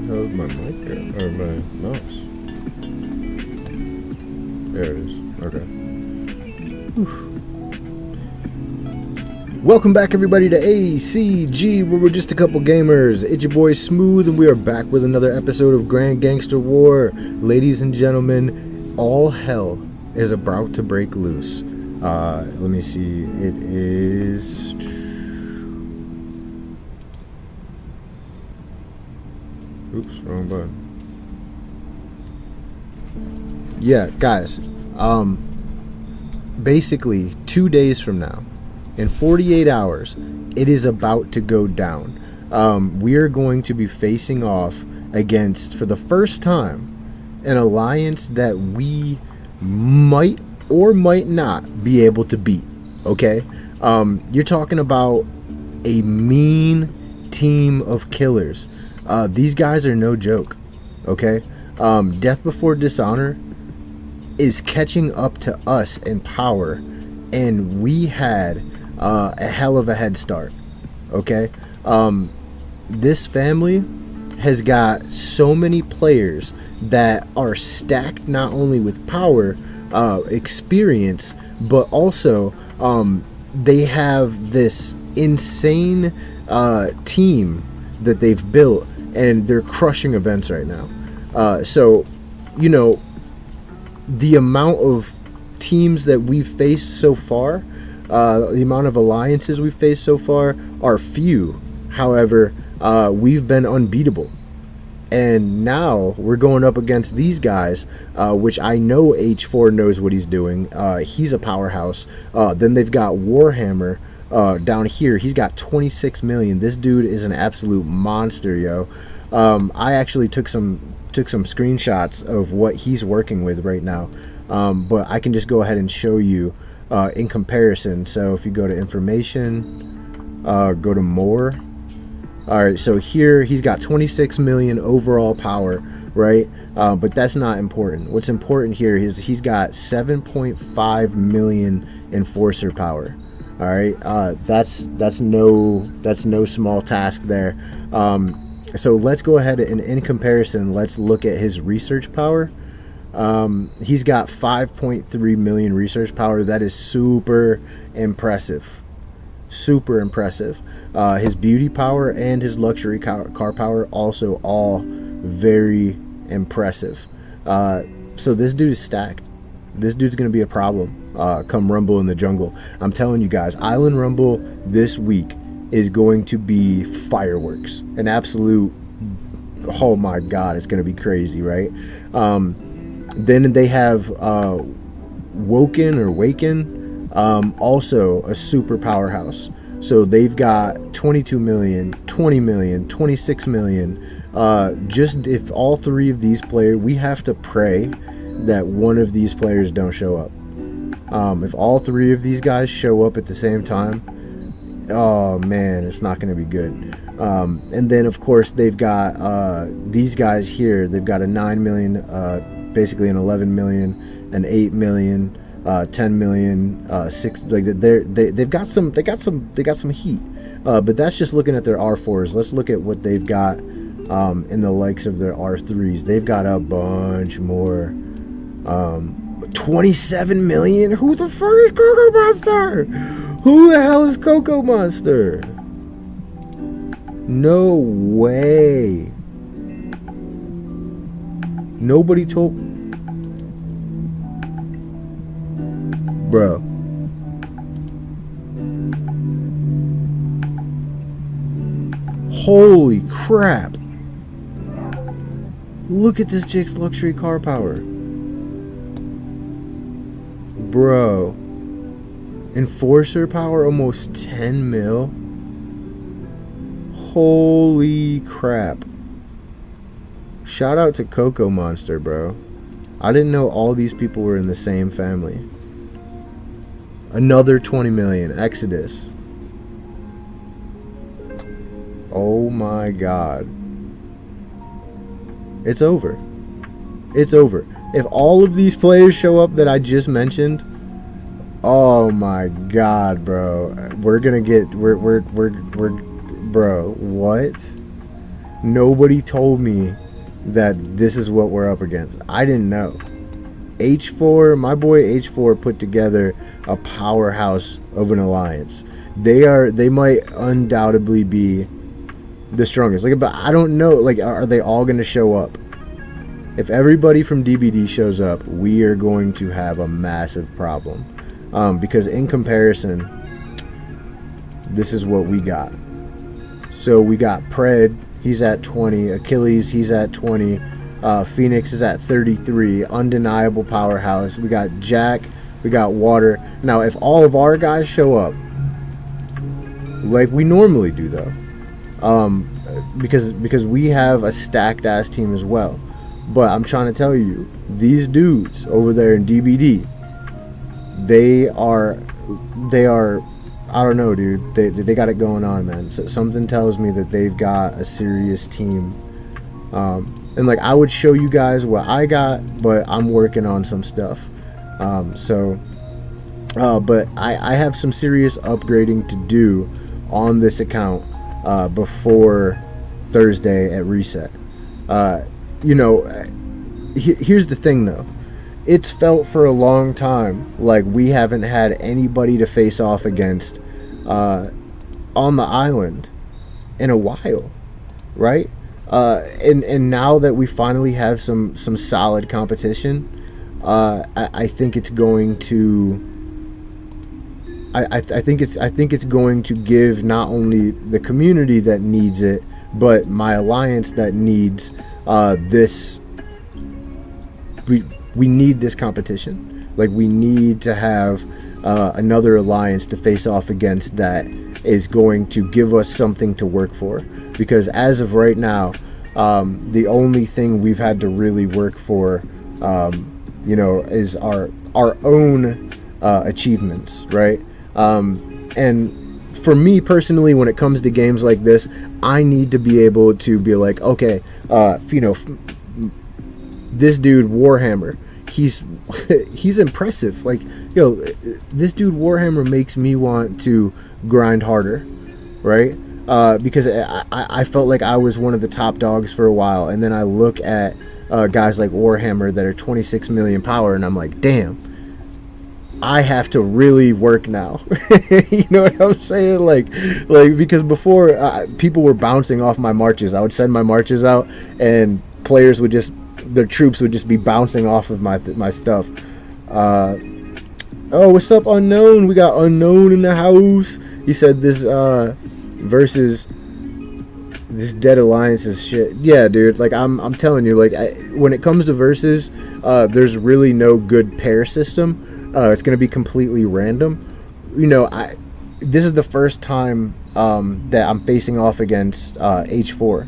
hell's my mic go? Or my mouse? There it is. Okay. Whew. Welcome back, everybody, to ACG, where we're just a couple gamers. It's your boy Smooth, and we are back with another episode of Grand Gangster War. Ladies and gentlemen, all hell is about to break loose. Let me see. It is... Oops, wrong button. Yeah, guys. Basically, 2 days from now, in 48 hours, it is about to go down. We are going to be facing off against, for the first time, an alliance that we might or might not be able to beat. Okay? You're talking about a mean team of killers. These guys are no joke. Okay? Death Before Dishonor is catching up to us in power, and we had a hell of a head start. Okay, this family has got so many players that are stacked not only with power, experience, but also they have this insane team that they've built, and they're crushing events right now. So, you know, the amount of teams that we've faced so far, the amount of alliances we've faced so far are few. However, we've been unbeatable. And now we're going up against these guys, which I know H4 knows what he's doing. He's a powerhouse. Then they've got Warhammer down here. He's got 26 million. This dude is an absolute monster, yo. I actually took some screenshots of what he's working with right now. But I can just go ahead and show you in comparison. So if you go to information, go to more. All right, so here he's got 26 million overall power, right? But that's not important. What's important here is he's got 7.5 million enforcer power. All right, that's no small task there. So let's go ahead and in comparison, let's look at his research power. He's got 5.3 million research power. That is super impressive. Super impressive. His beauty power and his luxury car power also all very impressive. So this dude is stacked. This dude's gonna be a problem come Rumble in the Jungle. I'm telling you guys, Island Rumble this week is going to be fireworks. An absolute, oh my god, it's gonna be crazy, right? Then they have Waken, also a super powerhouse. So they've got 22 million, 20 million, 26 million. Just if all three of these players, we have to pray that one of these players don't show up. If all three of these guys show up at the same time, oh man, it's not going to be good. And then of course they've got these guys here. They've got a 9 million, basically an 11 million, an 8 million, 10 million, 6. Like they've got some heat. But that's just looking at their R4s. Let's look at what they've got in the likes of their R3s. They've got a bunch more. 27 million. Who the fuck is Coco Monster? Who the hell is Coco Monster? No way. Nobody told. Bro. Holy crap. Look at this chick's luxury car power. Bro. Enforcer power almost 10 mil. Holy crap. Shout out to Coco Monster, bro. I didn't know all these people were in the same family. Another 20 million. Exodus. Oh my god. It's over. It's over. If all of these players show up that I just mentioned, oh my god, bro. We're gonna get, we're bro, what? Nobody told me that this is what we're up against. I didn't know. H4, my boy H4 put together a powerhouse of an alliance. They might undoubtedly be the strongest. Like, but I don't know. Like, are they all going to show up? If everybody from DBD shows up, we are going to have a massive problem. Because in comparison, this is what we got. So we got Pred, he's at 20. Achilles, he's at 20. Phoenix is at 33. Undeniable powerhouse. We got Jack, we got Water. Now, if all of our guys show up, like we normally do though, because we have a stacked ass team as well. But I'm trying to tell you, these dudes over there in DBD, they are, I don't know, dude. They got it going on, man. So something tells me that they've got a serious team. And like, I would show you guys what I got, but I'm working on some stuff. But I have some serious upgrading to do on this account before Thursday at reset. You know, here's the thing though. It's felt for a long time like we haven't had anybody to face off against on the island in a while, right? And now that we finally have some solid competition, I think it's going to. I think it's going to give not only the community that needs it, but my alliance that needs this. We need this competition. Like, we need to have another alliance to face off against that is going to give us something to work for. Because as of right now, the only thing we've had to really work for, you know, is our own achievements, right? And for me personally, when it comes to games like this, I need to be able to be like, okay, you know, this dude Warhammer, he's impressive. Like, yo, this dude Warhammer makes me want to grind harder, right? Because I felt like I was one of the top dogs for a while, and then I look at guys like Warhammer that are 26 million power, and I'm like, damn, I have to really work now. You know what I'm saying? Like because before people were bouncing off my marches. I would send my marches out, and players would just, their troops would just be bouncing off of my stuff. Oh, what's up, Unknown? We got Unknown in the house. He said this versus this Dead Alliance is shit. Yeah, dude. Like, I'm telling you, like, when it comes to versus, there's really no good pair system. It's gonna be completely random. You know, this is the first time that I'm facing off against H4.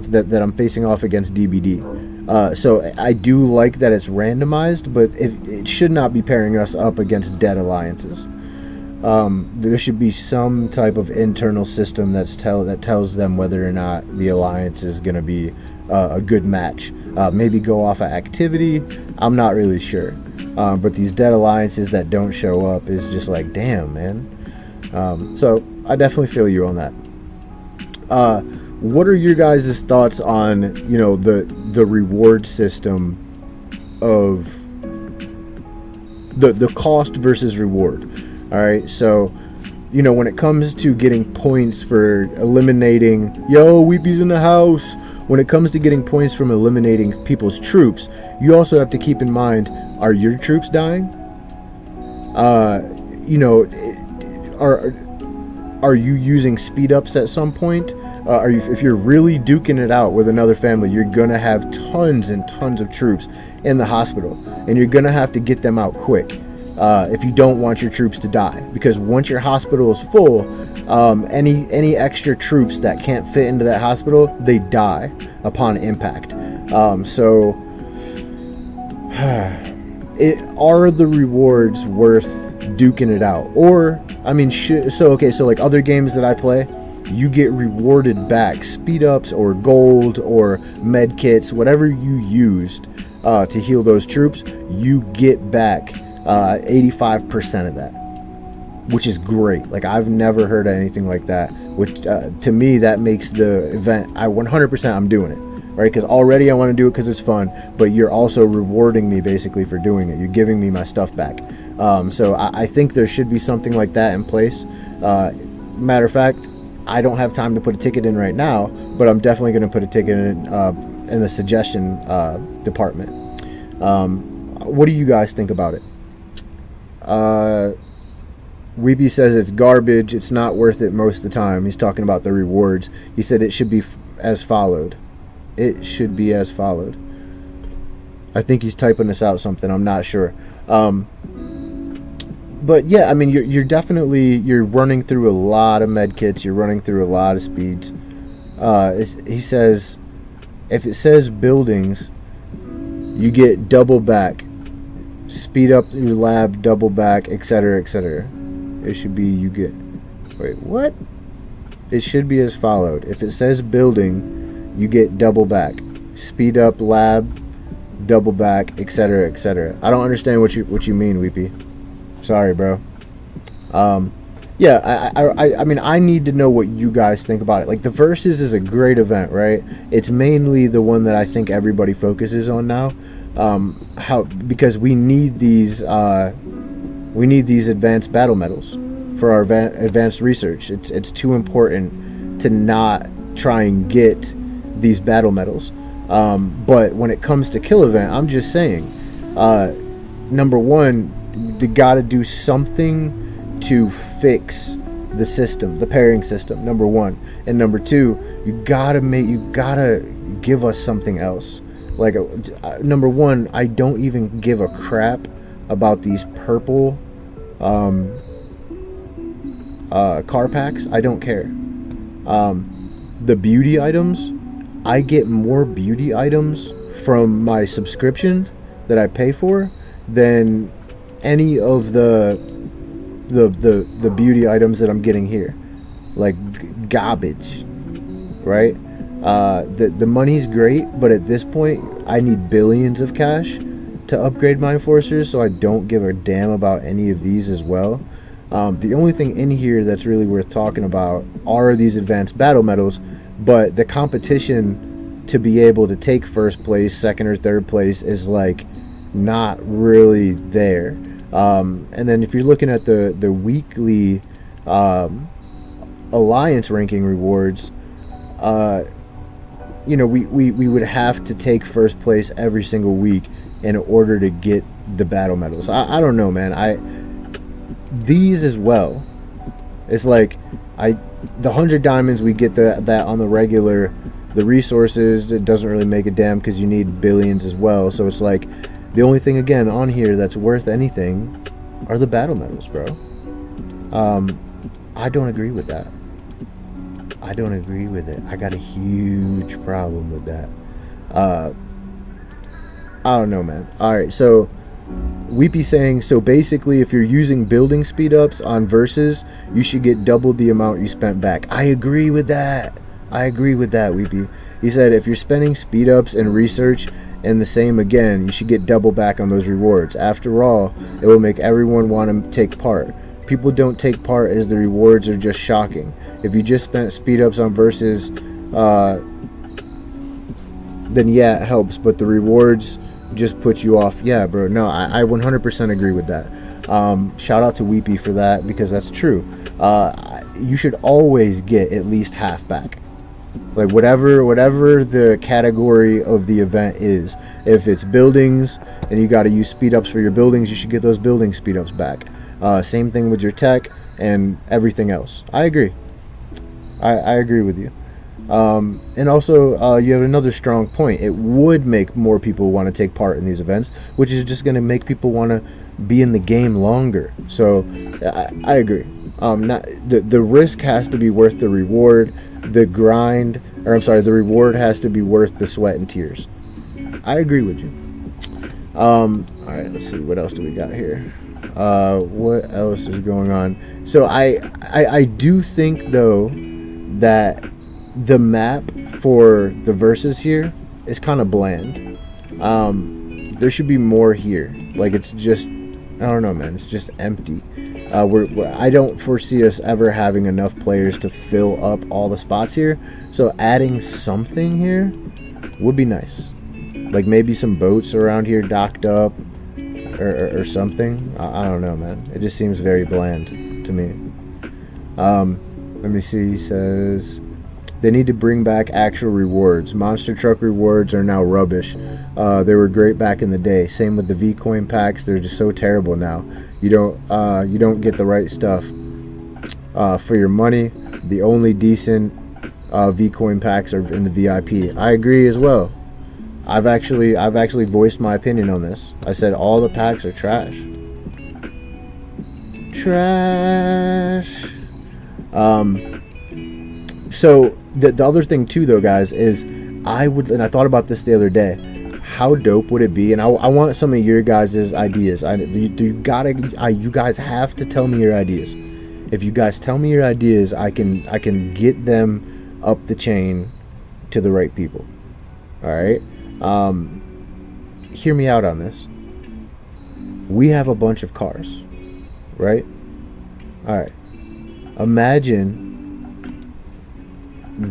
That I'm facing off against DBD. So I do like that it's randomized, but it should not be pairing us up against dead alliances. There should be some type of internal system that tells them whether or not the alliance is going to be a good match. Maybe go off of activity. I'm not really sure. But these dead alliances that don't show up is just like, damn, man. So I definitely feel you on that. What are your guys' thoughts on, you know, the reward system of the cost versus reward? All right, so, you know, when it comes to getting points for eliminating, yo, Weepy's in the house. When it comes to getting points from eliminating people's troops, you also have to keep in mind, are your troops dying? You know, are you using speed ups at some point? If you're really duking it out with another family, you're gonna have tons and tons of troops in the hospital, and you're gonna have to get them out quick if you don't want your troops to die. Because once your hospital is full, any extra troops that can't fit into that hospital, they die upon impact. So, are the rewards worth duking it out? Or, I mean, so like other games that I play, you get rewarded back speed ups or gold or med kits, whatever you used to heal those troops, you get back 85% of that, which is great. Like, I've never heard anything like that which to me that makes the event. 100% I'm doing it, right? Because already I want to do it because it's fun, but you're also rewarding me basically for doing it. You're giving me my stuff back. So I think there should be something like that in place. Matter of fact, I don't have time to put a ticket in right now, but I'm definitely going to put a ticket in the suggestion department. What do you guys think about it? Weepy says it's garbage. It's not worth it most of the time. He's talking about the rewards. He said it should be as followed. It should be as followed. I think he's typing this out something. I'm not sure. But yeah, I mean, you're definitely running through a lot of med kits. You're running through a lot of speeds. He says, if it says buildings, you get double back, speed up your lab, double back, etc., etc. It should be you get. Wait, what? It should be as followed. If it says building, you get double back, speed up lab, double back, etc., etc. I don't understand what you mean, Weepy. Sorry, bro. Yeah, I mean, I need to know what you guys think about it. Like, the Versus is a great event, right? It's mainly the one that I think everybody focuses on now. Because we need these advanced battle medals for our advanced research. It's too important to not try and get these battle medals. But when it comes to kill event, I'm just saying, number one, you gotta do something to fix the system, the pairing system, number one. And number two, you gotta give us something else. Like, number one, I don't even give a crap about these purple car packs. I don't care. The beauty items, I get more beauty items from my subscriptions that I pay for than any of the beauty items that I'm getting here. Like, garbage, right? The money's great, but at this point I need billions of cash to upgrade my enforcers, so I don't give a damn about any of these as well. The only thing in here that's really worth talking about are these advanced battle medals, but the competition to be able to take first place, second or third place is like not really there. And then if you're looking at the weekly alliance ranking rewards, we would have to take first place every single week in order to get the battle medals. I don't know, man. These as well. It's like the 100 diamonds, we get that on the regular. The resources, it doesn't really make a damn because you need billions as well. So it's like the only thing again on here that's worth anything are the battle medals, bro. I don't agree with that. I don't agree with it. I got a huge problem with that. I don't know, man. Alright, so Weepy saying, so basically if you're using building speed ups on Versus, you should get double the amount you spent back. I agree with that. Weepy. He said if you're spending speed ups and research and the same again, you should get double back on those rewards. After all, it will make everyone want to take part. People don't take part as the rewards are just shocking. If you just spent speed ups on Versus, then yeah, it helps, but the rewards just put you off. Yeah, bro. No, I 100% agree with that. Shout out to Weepy for that, because that's true. You should always get at least half back. Like whatever the category of the event is. If it's buildings and you got to use speed ups for your buildings, you should get those building speed ups back. Same thing with your tech and everything else. I agree. I agree with you. And also, you have another strong point. It would make more people want to take part in these events, which is just going to make people want to be in the game longer. So, I agree. The risk has to be worth the reward. The reward has to be worth the sweat and tears. I agree with you. All right, let's see. What else do we got here? What else is going on? So, I do think, though, that the map for the Versus here is kind of bland. There should be more here. Like, it's just, I don't know, man. It's just empty. I don't foresee us ever having enough players to fill up all the spots here. So adding something here would be nice. Like maybe some boats around here docked up or something. I don't know, man. It just seems very bland to me. Let me see. He says they need to bring back actual rewards. Monster truck rewards are now rubbish. They were great back in the day. Same with the V-coin packs. They're just so terrible now. You don't get the right stuff for your money. The only decent V-coin packs are in the VIP. I agree as well. I've actually voiced my opinion on this. I said all the packs are trash. Trash. So the other thing too, though, guys, is and I thought about this the other day. How dope would it be? And I want some of your guys' ideas. You guys have to tell me your ideas. If you guys tell me your ideas, I can get them up the chain to the right people. All right. Hear me out on this. We have a bunch of cars, right? All right. Imagine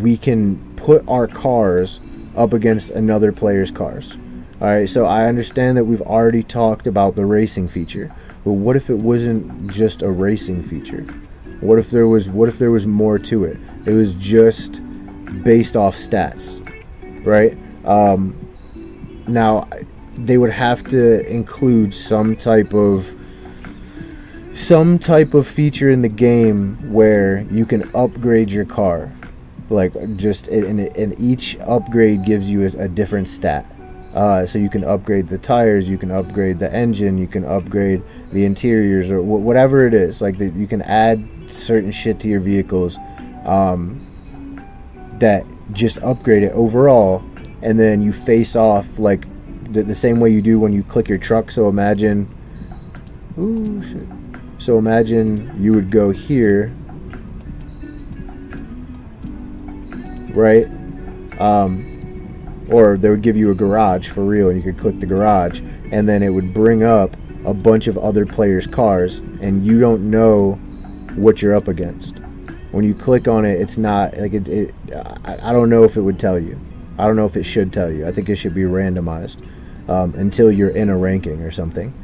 we can put our cars up against another player's cars. All right, so I understand that we've already talked about the racing feature, but what if it wasn't just a racing feature? What if there was more to it? It was just based off stats, right? Now they would have to include some type of feature in the game where you can upgrade your car, like and each upgrade gives you a different stat. So you can upgrade the tires, you can upgrade the engine, you can upgrade the interiors, or whatever it is. Like you can add certain shit to your vehicles that just upgrade it overall, and then you face off like the same way you do when you click your truck. So imagine, So imagine you would go here, right? Or they would give you a garage for real, and you could click the garage, and then it would bring up a bunch of other players' cars, and you don't know what you're up against. When you click on it, it's not like I don't know if it would tell you. I don't know if it should tell you. I think it should be randomized until you're in a ranking or something.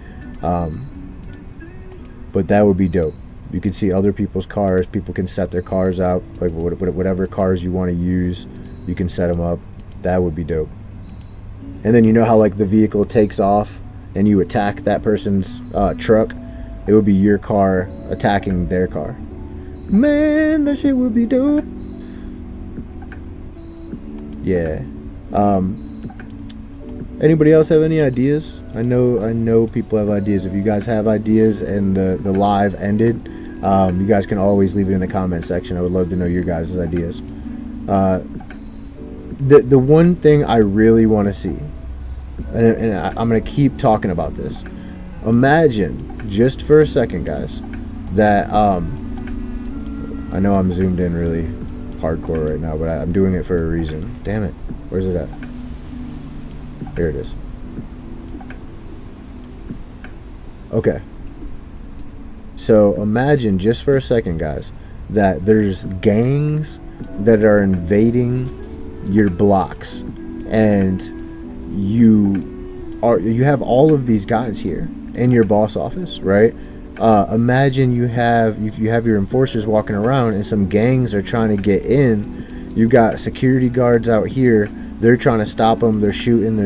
But that would be dope. You can see other people's cars. People can set their cars out, like whatever cars you want to use, you can set them up. That would be dope. And then you know how like the vehicle takes off and you attack that person's truck? It would be your car attacking their car. Man, that shit would be dope. Yeah. Anybody else have any ideas? I know people have ideas. If you guys have ideas and the live ended, you guys can always leave it in the comment section. I would love to know your guys' ideas. The one thing I really want to see, and I'm going to keep talking about this. Imagine, just for a second, guys, that I know I'm zoomed in really hardcore right now, but I'm doing it for a reason. Damn it. Where's it at? Here it is. Okay. So imagine, just for a second, guys, that there's gangs that are invading your blocks, and you have all of these guys here in your boss office, right? Imagine you have your enforcers walking around, and some gangs are trying to get in. You got security guards out here. They're trying to stop them. They're shooting,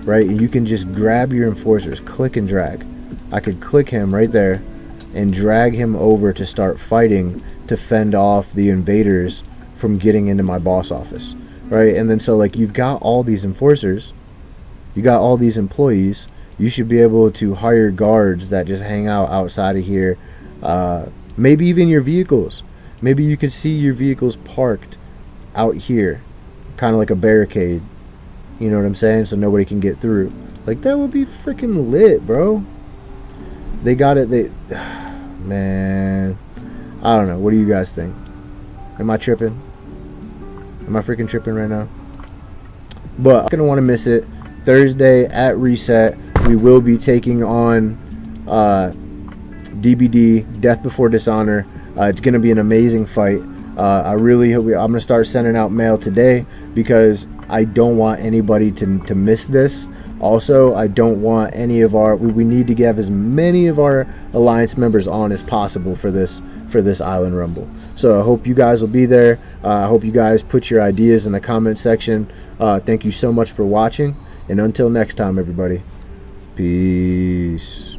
right? And you can just grab your enforcers, click and drag. I could click him right there and drag him over to start fighting to fend off the invaders from getting into my boss office, right? And then so like you've got all these enforcers, you got all these employees. You should be able to hire guards that just hang out outside of here. Maybe even your vehicles. Maybe you could see your vehicles parked out here, kind of like a barricade. You know what I'm saying? So nobody can get through. Like, that would be freaking lit, bro. They got it. Man, I don't know. What do you guys think? Am I tripping? Am I freaking tripping right now? But I'm gonna want to miss it. Thursday at Reset, we will be taking on DBD, Death Before Dishonor. It's going to be an amazing fight. I really hope I'm going to start sending out mail today because I don't want anybody to miss this. Also, I don't want any of our... We need to have as many of our Alliance members on as possible for this Island Rumble. So I hope you guys will be there. I hope you guys put your ideas in the comment section. Thank you so much for watching. And until next time, everybody. Peace.